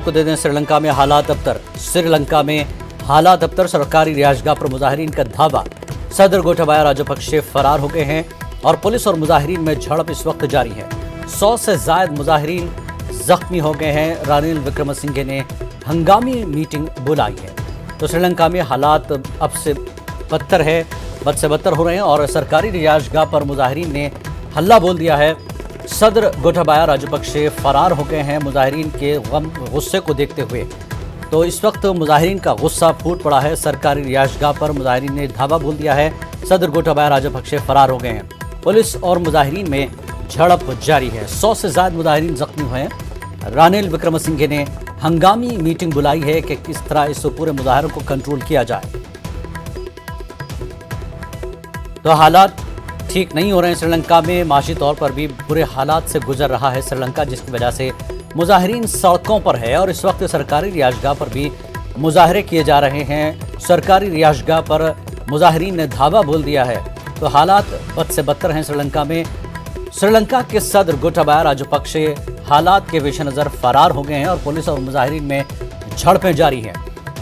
को दे दें श्रीलंका में हालात अबतर। श्रीलंका में हालात अबतर। सरकारी रिहायशगाह पर मुजाहिरीन का धावा। सदर गोटाबाया राजपक्षे फरार हो गए हैं और पुलिस और मुजाहिरीन में झड़प इस वक्त जारी है। 100 से जायद मुजाहिरीन जख्मी हो गए हैं। रानिल विक्रमसिंघे ने हंगामी मीटिंग बुलाई है। तो श्रीलंका में हालात अब से बदतर है, बद से बदतर हो रहे हैं और सरकारी रिहायशगाह पर मुजाहिरीन ने हल्ला बोल दिया है। सदर गोटाबाया राजपक्षे फरार हो गए हैं मुजाहिरीन के गुस्से को देखते हुए। तो इस वक्त मुजाहिरीन का गुस्सा फूट पड़ा है। सरकारी रिहायशगाह पर मुजाहिरीन ने धावा बोल दिया है। सदर गोटाबाया राजपक्षे फरार हो गए हैं। पुलिस और मुजाहिरीन में झड़प जारी है। 100 से ज्यादा मुजाहिरीन जख्मी हुए हैं। रानिल विक्रमसिंघे ने हंगामी मीटिंग बुलाई है कि किस तरह इस पूरे मुजाहरों को कंट्रोल किया जाए। तो हालात ठीक नहीं हो रहे हैं श्रीलंका में। माशी तौर पर भी बुरे हालात से गुजर रहा है श्रीलंका, जिसकी वजह से मुजाहिरीन सड़कों पर है और इस वक्त सरकारी रिहायशगाह पर भी मुजाहरे किए जा रहे हैं। सरकारी रिहायशगाह पर मुजाहिरीन ने धावा बोल दिया है। तो हालात बद से बदतर हैं श्रीलंका में। श्रीलंका के सदर गोटाबाया राजपक्षे हालात के पेश नज़र फरार हो गए हैं और पुलिस और मुजाहिरीन में झड़पें जारी हैं।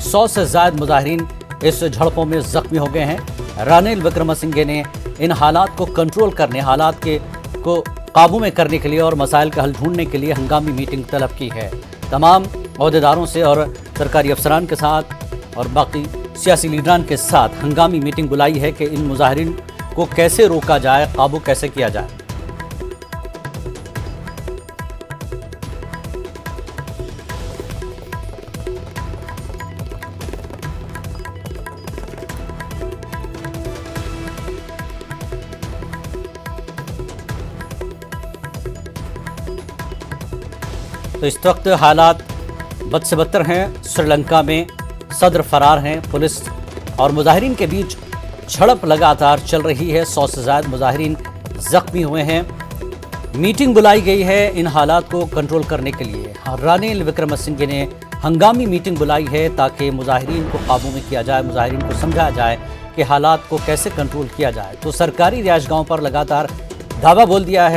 100 से ज्यादा मुजाहिरीन इस झड़पों में जख्मी हो गए हैं। रानिल विक्रमसिंघे ने इन हालात को कंट्रोल करने, हालात को काबू में करने के लिए और मसाइल का हल ढूंढने के लिए हंगामी मीटिंग तलब की है। तमाम अहदेदारों से और सरकारी अफसरान के साथ और बाकी सियासी लीडरान के साथ हंगामी मीटिंग बुलाई है कि इन मुजाहिरीन को कैसे रोका जाए, काबू कैसे किया जाए। तो इस वक्त हालात बद से बदतर हैं श्रीलंका में। सदर फरार हैं। पुलिस और मुजाहिरीन के बीच झड़प लगातार चल रही है। 100 से ज्यादा मुजाहिरीन जख्मी हुए हैं। मीटिंग बुलाई गई है इन हालात को कंट्रोल करने के लिए। रानिल विक्रमसिंघे ने हंगामी मीटिंग बुलाई है ताकि मुजाहिरीन को काबू में किया जाए, मुजाहिरीन को समझाया जाए कि हालात को कैसे कंट्रोल किया जाए। तो सरकारी रिहायशगाहों पर लगातार धावा बोल दिया है